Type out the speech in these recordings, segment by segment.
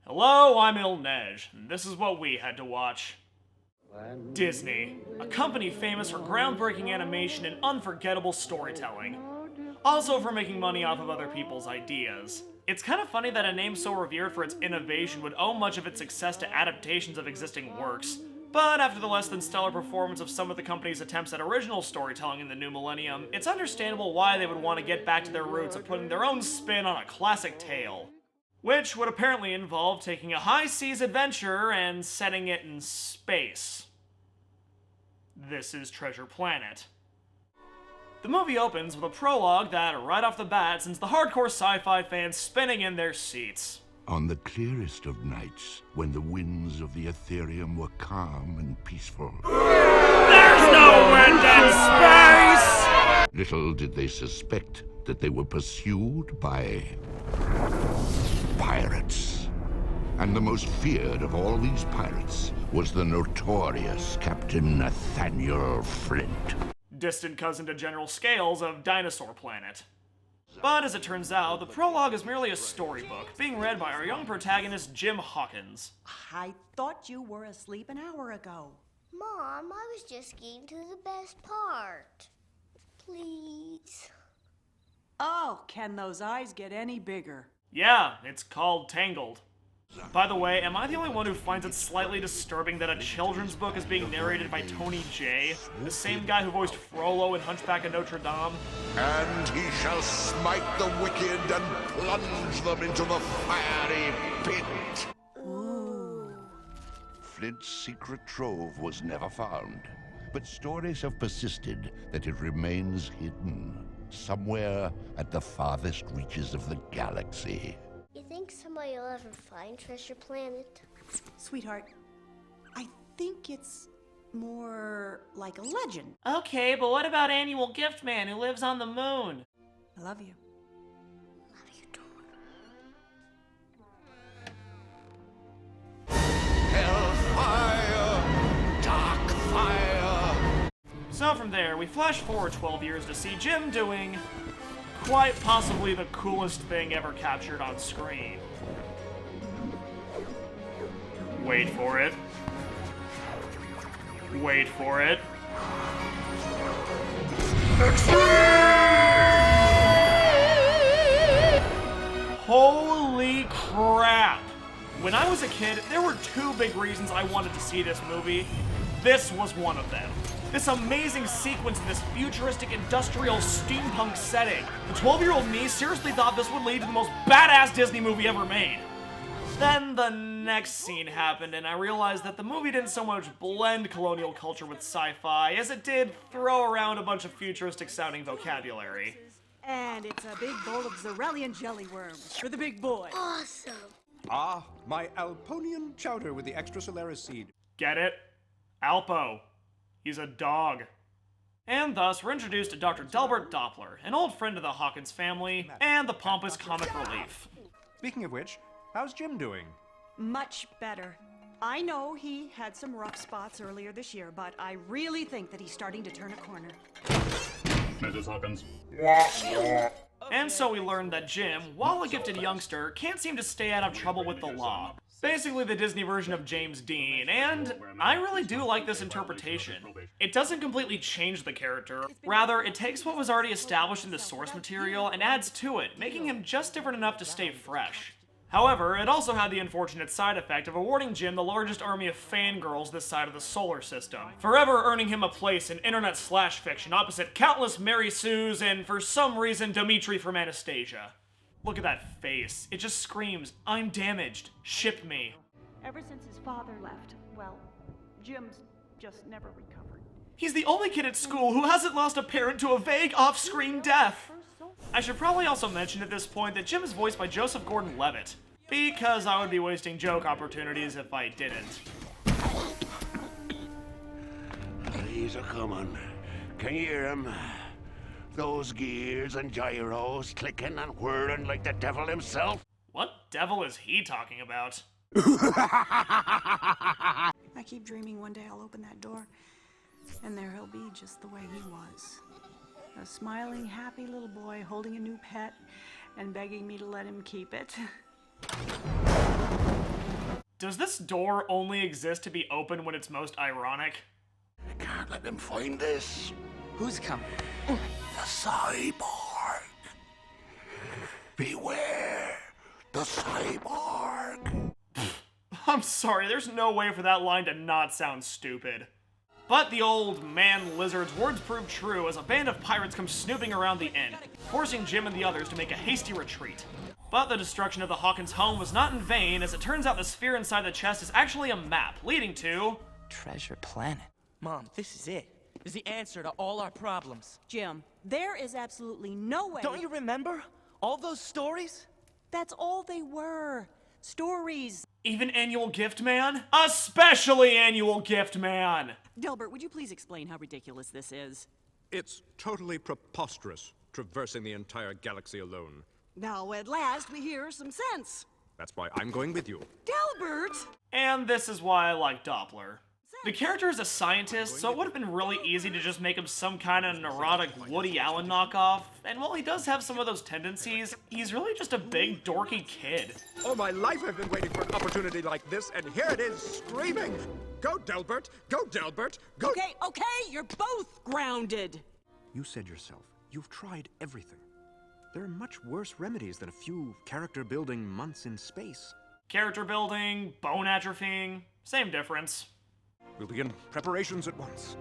Hello, I'm Neige, and this is what we had to watch. Disney, a company famous for groundbreaking animation and unforgettable storytelling. Also for making money off of other people's ideas. It's kind of funny that a name so revered for its innovation would owe much of its success to adaptations of existing works. But after the less than stellar performance of some of the company's attempts at original storytelling in the new millennium, it's understandable why they would want to get back to their roots of putting their own spin on a classic tale. Which would apparently involve taking a high seas adventure and setting it in space. This is Treasure Planet. The movie opens with a prologue that, right off the bat, sends the hardcore sci-fi fans spinning in their seats. On the clearest of nights, when the winds of the Ethereum were calm and peaceful. There's no wind in space! Little did they suspect that they were pursued by pirates. And the most feared of all these pirates was the notorious Captain Nathaniel Flint. Distant cousin to General Scales of Dinosaur Planet. But as it turns out, the prologue is merely a storybook, being read by our young protagonist, Jim Hawkins. I thought you were asleep an hour ago. Mom, I was just getting to the best part. Please. Oh, can those eyes get any bigger? Yeah, it's called Tangled. By the way, am I the only one who finds it slightly disturbing that a children's book is being narrated by Tony Jay, the same guy who voiced Frollo in Hunchback of Notre Dame? And he shall smite the wicked and plunge them into the fiery pit. Ooh. Flint's secret trove was never found, but stories have persisted that it remains hidden somewhere at the farthest reaches of the galaxy. You think somebody will ever find Treasure Planet? Sweetheart, I think it's more like a legend. Okay, but what about Annual Gift Man who lives on the moon? I love you. Love you, too. Hellfire! Dark fire! So from there, we flash forward 12 years to see Jim doing quite possibly the coolest thing ever captured on screen. Wait for it. Wait for it. Holy crap! When I was a kid, there were two big reasons I wanted to see this movie. This was one of them. This amazing sequence in this futuristic industrial steampunk setting. The 12-year-old me seriously thought this would lead to the most badass Disney movie ever made. Then the next scene happened, and I realized that the movie didn't so much blend colonial culture with sci-fi as it did throw around a bunch of futuristic-sounding vocabulary. And it's a big bowl of Zarellian jelly worms for the big boy. Awesome. Ah, my Alponian chowder with the extrasolaris seed. Get it? Alpo. He's a dog. And thus, we're introduced to Dr. Delbert Doppler, an old friend of the Hawkins family, and the pompous comic relief. Speaking of which, how's Jim doing? Much better. I know he had some rough spots earlier this year, but I really think that he's starting to turn a corner. Mrs. Hawkins. And so we learned that Jim, while a gifted youngster, can't seem to stay out of trouble with the law. Basically the Disney version of James Dean, and I really do like this interpretation. It doesn't completely change the character, rather it takes what was already established in the source material and adds to it, making him just different enough to stay fresh. However, it also had the unfortunate side effect of awarding Jim the largest army of fangirls this side of the solar system, forever earning him a place in internet slash fiction opposite countless Mary Sues and, for some reason, Dimitri from Anastasia. Look at that face. It just screams, I'm damaged. Ship me. Ever since his father left, well, Jim's just never recovered. He's the only kid at school who hasn't lost a parent to a vague off-screen death. I should probably also mention at this point that Jim is voiced by Joseph Gordon-Levitt, because I would be wasting joke opportunities if I didn't. He's a comin'. Can you hear him? Those gears and gyros clicking and whirring like the devil himself. What devil is he talking about? I keep dreaming one day I'll open that door, and there he'll be just the way he was. A smiling, happy little boy holding a new pet and begging me to let him keep it. Does this door only exist to be open when it's most ironic? I can't let them find this. Who's coming? The cyborg. Beware the cyborg. I'm sorry, there's no way for that line to not sound stupid. But the old man lizard's words prove true as a band of pirates come snooping around the inn, forcing Jim and the others to make a hasty retreat. But the destruction of the Hawkins home was not in vain, as it turns out the sphere inside the chest is actually a map leading to... Treasure Planet. Mom, this is it. This is the answer to all our problems. Jim, there is absolutely no way. Don't you remember? All those stories? That's all they were. Stories. Even Annual Gift Man? Especially Annual Gift Man! Delbert, would you please explain how ridiculous this is? It's totally preposterous, traversing the entire galaxy alone. Now, at last, we hear some sense. That's why I'm going with you. Delbert! And this is why I like Doppler. The character is a scientist, so it would have been really easy to just make him some kind of neurotic Woody Allen knockoff, and while he does have some of those tendencies, he's really just a big dorky kid. All my life I've been waiting for an opportunity like this, and here it is, screaming! Go, Delbert! Go, Delbert! Go! Okay, you're both grounded. You said yourself, you've tried everything. There are much worse remedies than a few character-building months in space. Character building, bone atrophying, same difference. We'll begin preparations at once.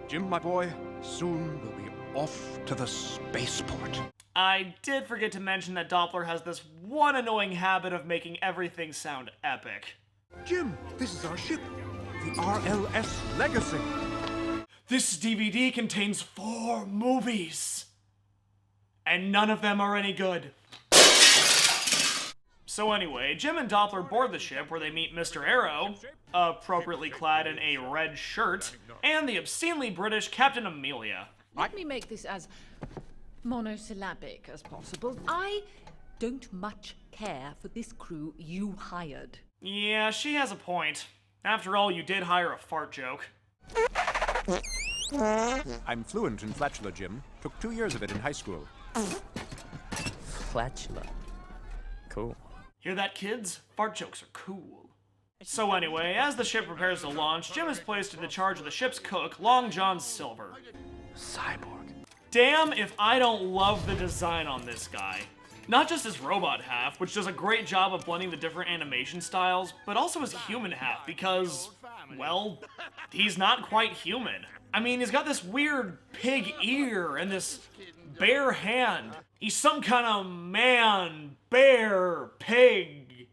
Jim, my boy, soon we'll be off to the spaceport. I did forget to mention that Doppler has this one annoying habit of making everything sound epic. Jim, this is our ship, the RLS Legacy. This DVD contains 4 movies, and none of them are any good. So anyway, Jim and Doppler board the ship where they meet Mr. Arrow, appropriately clad in a red shirt, and the obscenely British Captain Amelia. Let me make this as monosyllabic as possible. I don't much care for this crew you hired. Yeah, she has a point. After all, you did hire a fart joke. I'm fluent in flatula, Jim. Took 2 years of it in high school. Flatula. Cool. Hear that, kids? Fart jokes are cool. So anyway, as the ship prepares to launch, Jim is placed in the charge of the ship's cook, Long John Silver. Cyborg. Damn if I don't love the design on this guy. Not just his robot half, which does a great job of blending the different animation styles, but also his human half because, well, he's not quite human. I mean, he's got this weird pig ear and this bare hand. He's some kind of man, bear, pig.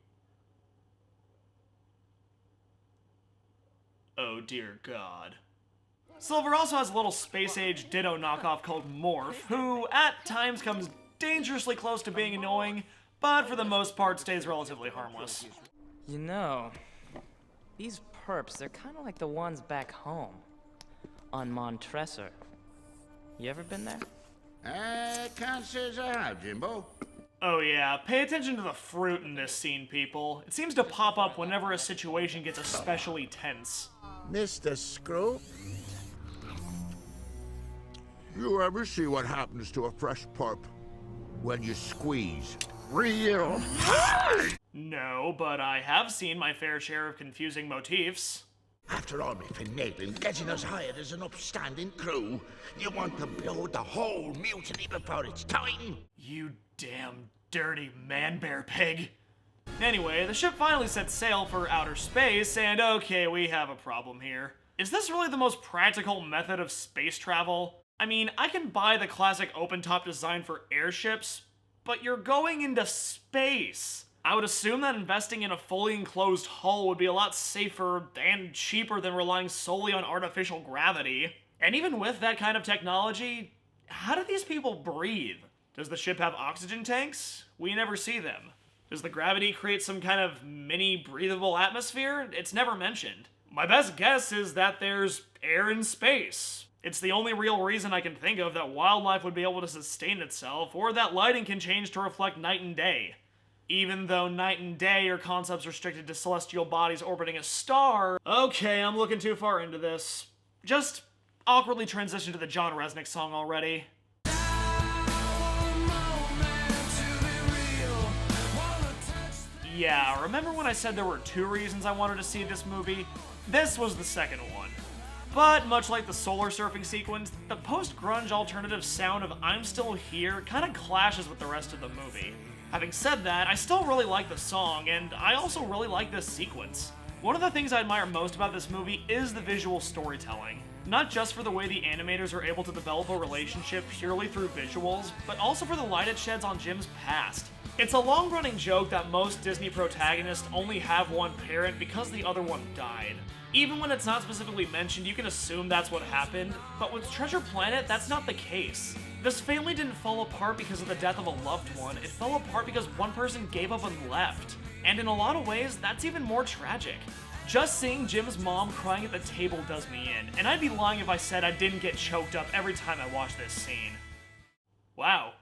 Oh dear God. Silver also has a little space-age Ditto knockoff called Morph, who at times comes dangerously close to being annoying, but for the most part stays relatively harmless. You know, these perps, they're kind of like the ones back home on Montresor. You ever been there? I can't say as I have, Jimbo. Oh yeah, pay attention to the fruit in this scene, people. It seems to pop up whenever a situation gets especially tense. Mr. Scrope, you ever see what happens to a fresh perp when you squeeze real hard? No, but I have seen my fair share of confusing motifs. After all my finagling, getting us hired as an upstanding crew, you want to blow the whole mutiny before it's time? You damn dirty man-bear pig. Anyway, the ship finally sets sail for outer space, and okay, we have a problem here. Is this really the most practical method of space travel? I mean, I can buy the classic open-top design for airships, but you're going into space. I would assume that investing in a fully enclosed hull would be a lot safer and cheaper than relying solely on artificial gravity. And even with that kind of technology, how do these people breathe? Does the ship have oxygen tanks? We never see them. Does the gravity create some kind of mini breathable atmosphere? It's never mentioned. My best guess is that there's air in space. It's the only real reason I can think of that wildlife would be able to sustain itself, or that lighting can change to reflect night and day. Even though night and day are concepts restricted to celestial bodies orbiting a star. Okay, I'm looking too far into this. Just awkwardly transition to the John Resnick song already. Yeah, remember when I said there were 2 reasons I wanted to see this movie? This was the second one. But much like the solar surfing sequence, the post-grunge alternative sound of I'm Still Here kind of clashes with the rest of the movie. Having said that, I still really like the song, and I also really like this sequence. One of the things I admire most about this movie is the visual storytelling. Not just for the way the animators are able to develop a relationship purely through visuals, but also for the light it sheds on Jim's past. It's a long-running joke that most Disney protagonists only have one parent because the other one died. Even when it's not specifically mentioned, you can assume that's what happened, but with Treasure Planet, that's not the case. This family didn't fall apart because of the death of a loved one, it fell apart because one person gave up and left. And in a lot of ways, that's even more tragic. Just seeing Jim's mom crying at the table does me in, and I'd be lying if I said I didn't get choked up every time I watched this scene. Wow,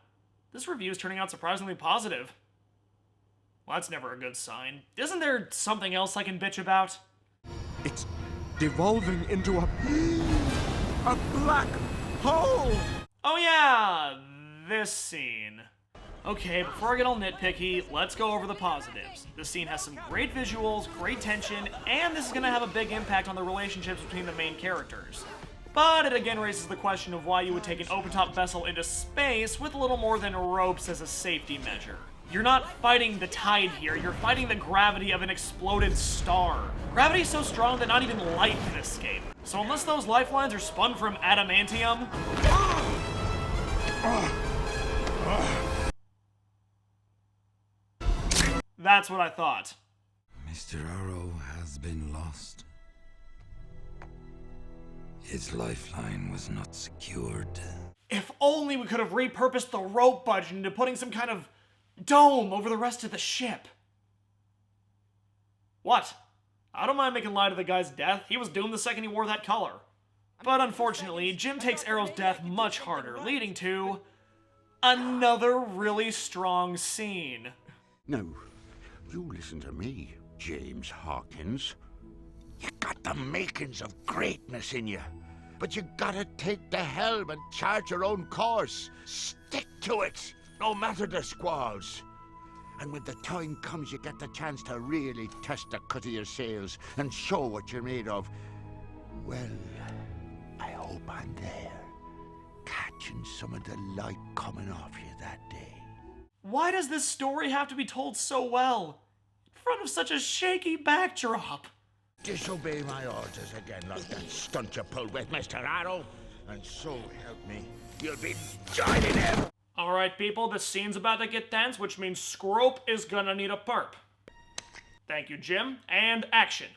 this review is turning out surprisingly positive. Well, that's never a good sign. Isn't there something else I can bitch about? It's devolving into a black hole! Oh yeah, this scene. Okay, before I get all nitpicky, let's go over the positives. This scene has some great visuals, great tension, and this is gonna have a big impact on the relationships between the main characters. But it again raises the question of why you would take an open-top vessel into space with a little more than ropes as a safety measure. You're not fighting the tide here, you're fighting the gravity of an exploded star. Gravity is so strong that not even light can escape. So unless those lifelines are spun from adamantium... That's what I thought. Mr. Arrow has been lost. His lifeline was not secured. If only we could have repurposed the rope budget into putting some kind of dome over the rest of the ship. What? I don't mind making light of the guy's death. He was doomed the second he wore that color. But unfortunately, Jim takes Arrow's death much harder, leading to another really strong scene. Now, you listen to me, James Hawkins. You got the makings of greatness in you, but you gotta take the helm and chart your own course. Stick to it, no matter the squalls. And when the time comes, you get the chance to really test the cut of your sails and show what you're made of. Well, I hope I'm there, catching some of the light coming off you that day. Why does this story have to be told so well? In front of such a shaky backdrop? Disobey my orders again like that stunt you pulled with Mr. Arrow, and so help me, you'll be joining him! Alright people, this scene's about to get tense, which means Scrope is gonna need a perp. Thank you, Jim, and action.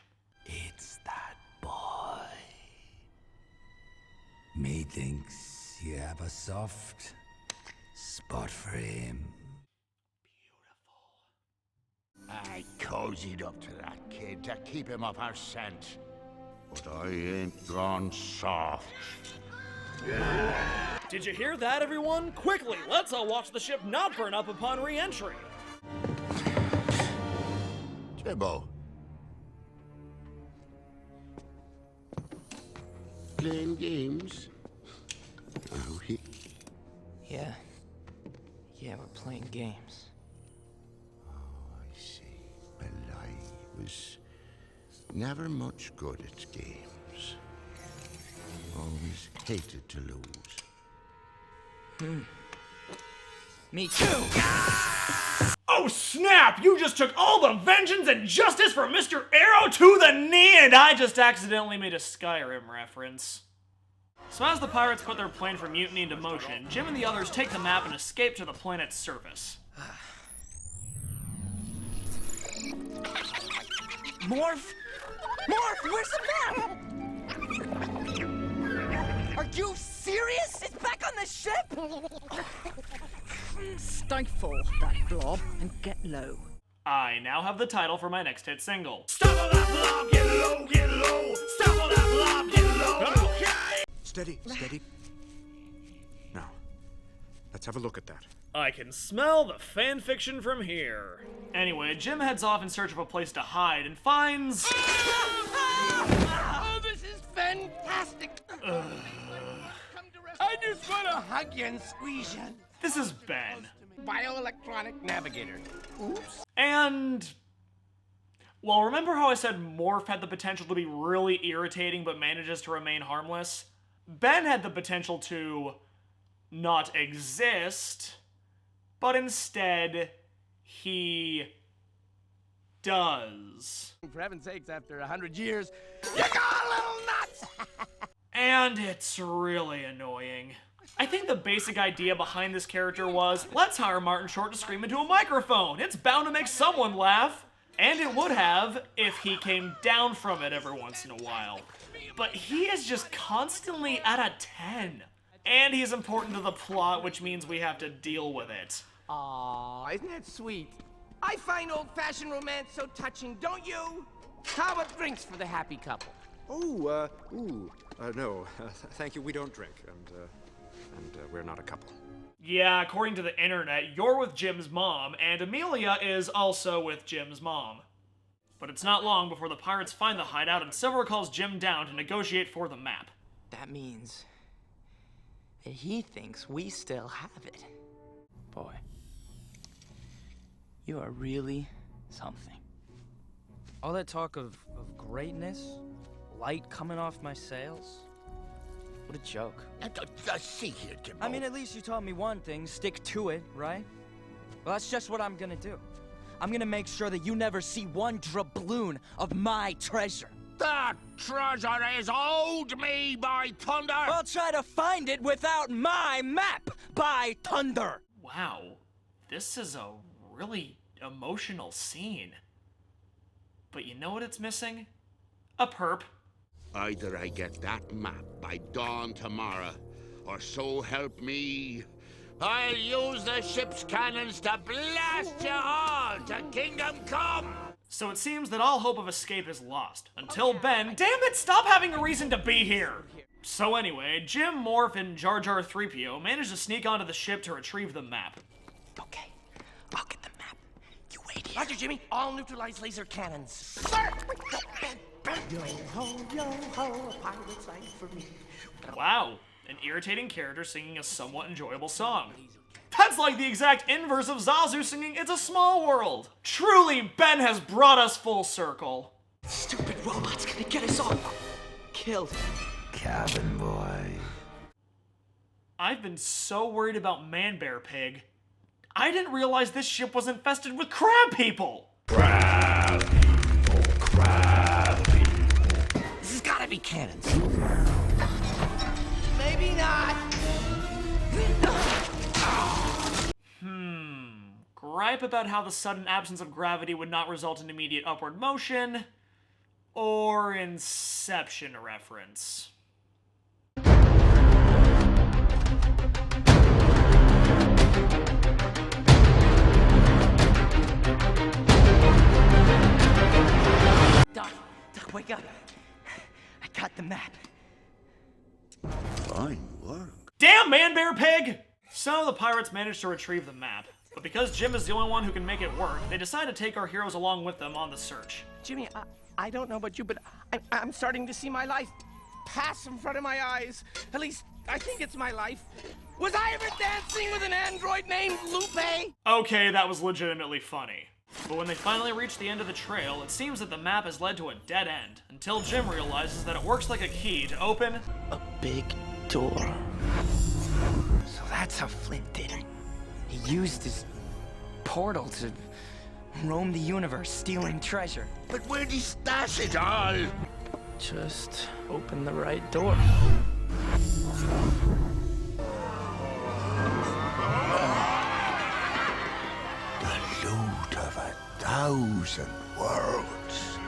It's that boy. Methinks you have a soft spot for him. I cozied up to that kid to keep him off our scent. But I ain't gone soft. Did you hear that, everyone? Quickly, let's all watch the ship not burn up upon re-entry. Jimbo. Playing games? Oh, Yeah, we're playing games. I see. Well, I was never much good at games. Always hated to lose. Me too! Oh snap! You just took all the vengeance and justice for Mr. Arrow to the knee, and I just accidentally made a Skyrim reference. So as the pirates put their plan for mutiny into motion, Jim and the others take the map and escape to the planet's surface. Morph? Morph, where's the map? Are you serious? It's back on the ship? Stifle that blob and get low. I now have the title for my next hit single. Stifle that blob, get low, get low. Stifle that blob, get low. Okay. Steady, steady. Now, let's have a look at that. I can smell the fanfiction from here. Anyway, Jim heads off in search of a place to hide and finds... Oh, this is fantastic. I just want to hug you and squeeze you. This is Ben. Bioelectronic navigator. Oops. And Well, remember how I said Morph had the potential to be really irritating but manages to remain harmless? Ben had the potential to not exist, but instead he does. For heaven's sakes, after 100 years, you got a little nuts! And it's really annoying. I think the basic idea behind this character was, let's hire Martin Short to scream into a microphone. It's bound to make someone laugh. And it would have if he came down from it every once in a while. But he is just constantly at a 10. And he's important to the plot, which means we have to deal with it. Aw, isn't that sweet? I find old-fashioned romance so touching, don't you? How about drinks for the happy couple? Oh, no. Thank you, we don't drink, and we're not a couple. Yeah, according to the internet, you're with Jim's mom, and Amelia is also with Jim's mom. But it's not long before the pirates find the hideout and Silver calls Jim down to negotiate for the map. That means that he thinks we still have it. Boy, you are really something. All that talk of greatness, light coming off my sails. What a joke. See here, Jimbo. I mean, at least you taught me one thing, stick to it, right? Well, that's just what I'm gonna do. I'm gonna make sure that you never see one doubloon of my treasure. That treasure is owed me by thunder! I'll try to find it without my map, by thunder! Wow, this is a really emotional scene. But you know what it's missing? A perp. Either I get that map by dawn tomorrow, or so help me, I'll use the ship's cannons to blast you all to Kingdom Come! So it seems that all hope of escape is lost, until Ben— damn it, stop having a reason to be here! So anyway, Jim, Morph, and Jar Jar 3PO manage to sneak onto the ship to retrieve the map. Okay, I'll get the map. You wait here. Roger, Jimmy. All neutralized laser cannons. Sir! Yo ho, a pirate's life for me. Wow, an irritating character singing a somewhat enjoyable song. That's like the exact inverse of Zazu singing It's a Small World. Truly, Ben has brought us full circle. Stupid robot's gonna get us all killed. Cabin boy. I've been so worried about Man Bear Pig. I didn't realize this ship was infested with crab people. Crab people, crab people. This has gotta be cannons. Maybe not. Gripe about how the sudden absence of gravity would not result in immediate upward motion, or Inception reference. Doc, wake up. I got the map. Fine work. Damn, Man Bear Pig! So the pirates managed to retrieve the map, but because Jim is the only one who can make it work, they decide to take our heroes along with them on the search. Jimmy, I don't know about you, but I'm starting to see my life pass in front of my eyes. At least, I think it's my life. Was I ever dancing with an android named Lupe? Okay, that was legitimately funny. But when they finally reach the end of the trail, it seems that the map has led to a dead end, until Jim realizes that it works like a key to open a big door. So that's how Flint did it. He used his portal to roam the universe, stealing treasure. But where'd he stash it all? Just open the right door. The loot of 1,000 worlds.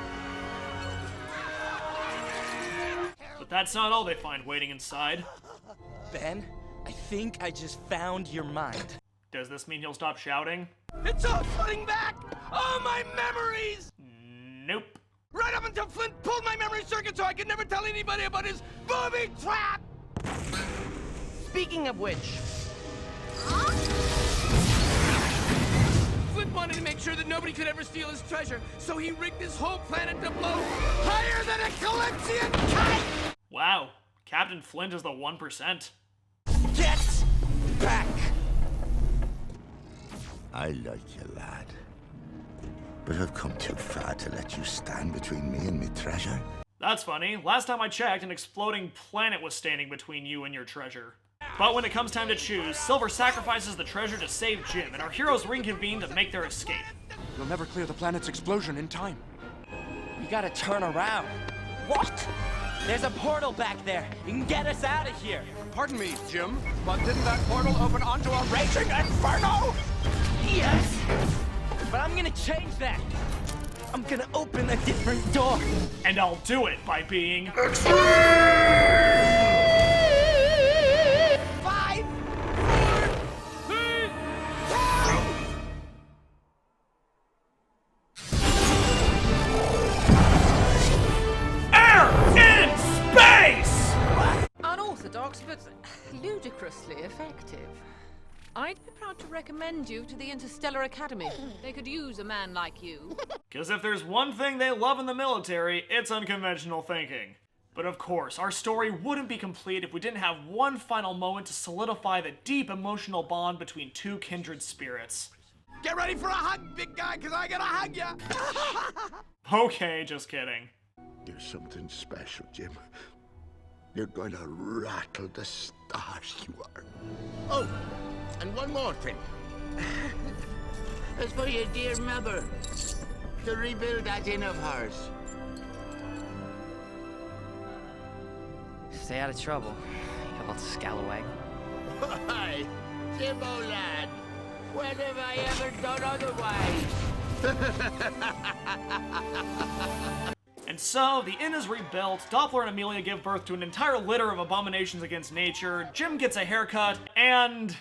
But that's not all they find waiting inside. Ben, I think I just found your mind. Does this mean he'll stop shouting? It's all flooding back! All my memories! Nope. Right up until Flint pulled my memory circuit so I could never tell anybody about his booby trap! Speaking of which... Flint wanted to make sure that nobody could ever steal his treasure, so he rigged this whole planet to blow higher than a Calypsian kite! Wow, Captain Flint is the 1%. Get back! I like you, lad. but I've come too far to let you stand between me and my treasure. That's funny. Last time I checked, an exploding planet was standing between you and your treasure. But when it comes time to choose, Silver sacrifices the treasure to save Jim, and our heroes reconvene to make their escape. You'll never clear the planet's explosion in time. We gotta turn around. What? There's a portal back there. You can get us out of here. Pardon me, Jim, but didn't that portal open onto a raging inferno? Yes! But I'm gonna change that. I'm gonna open a different door. And I'll do it by being... Unorthodox, but ludicrously effective. I'd be proud to recommend you to the Interstellar Academy. They could use a man like you. Because if there's one thing they love in the military, it's unconventional thinking. But of course, our story wouldn't be complete if we didn't have one final moment to solidify the deep emotional bond between two kindred spirits. Get ready for a hug, big guy, because I gotta hug ya! Okay, just kidding. You're something special, Jim. You're going to rattle the stars, you are. Oh, and one more thing. It's for your dear mother to rebuild that inn of hers. Stay out of trouble, you old scalawag. Why, Jim, old lad, when have I ever done otherwise? And so, the inn is rebuilt, Doppler and Amelia give birth to an entire litter of abominations against nature, Jim gets a haircut, and...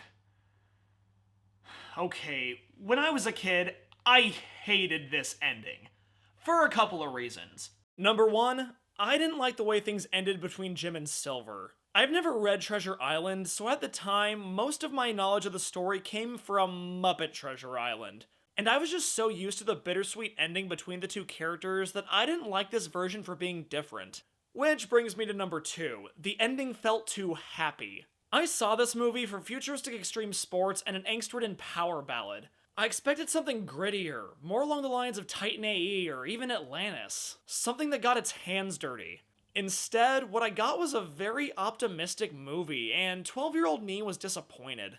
Okay, when I was a kid, I hated this ending. For a couple of reasons. Number one, I didn't like the way things ended between Jim and Silver. I've never read Treasure Island, so at the time, most of my knowledge of the story came from Muppet Treasure Island. And I was just so used to the bittersweet ending between the two characters that I didn't like this version for being different. Which brings me to number two. The ending felt too happy. I saw this movie for futuristic extreme sports and an angst-ridden power ballad. I expected something grittier, more along the lines of Titan AE or even Atlantis. Something that got its hands dirty. Instead, what I got was a very optimistic movie, and 12-year-old me was disappointed.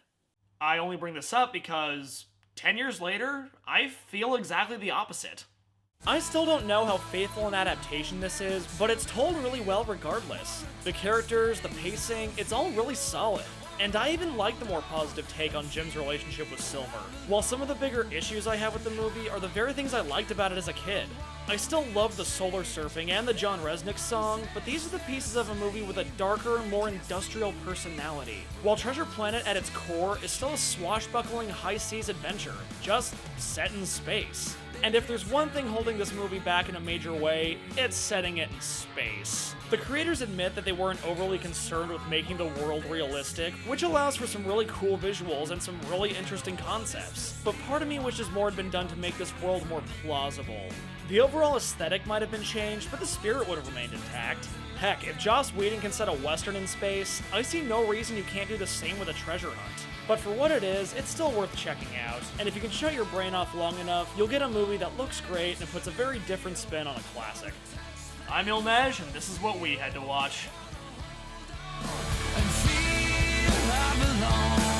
I only bring this up because 10 years later, I feel exactly the opposite. I still don't know how faithful an adaptation this is, but it's told really well regardless. The characters, the pacing, it's all really solid. And I even like the more positive take on Jim's relationship with Silver. While some of the bigger issues I have with the movie are the very things I liked about it as a kid. I still love the solar surfing and the John Resnick song, but these are the pieces of a movie with a darker, more industrial personality. While Treasure Planet at its core is still a swashbuckling high-seas adventure, just set in space. And if there's one thing holding this movie back in a major way, it's setting it in space. The creators admit that they weren't overly concerned with making the world realistic, which allows for some really cool visuals and some really interesting concepts. But part of me wishes more had been done to make this world more plausible. The overall aesthetic might have been changed, but the spirit would have remained intact. Heck, if Joss Whedon can set a western in space, I see no reason you can't do the same with a treasure hunt. But for what it is, it's still worth checking out, and if you can shut your brain off long enough, you'll get a movie that looks great and puts a very different spin on a classic. I'm Neige, and this is what we had to watch. And feel I belong.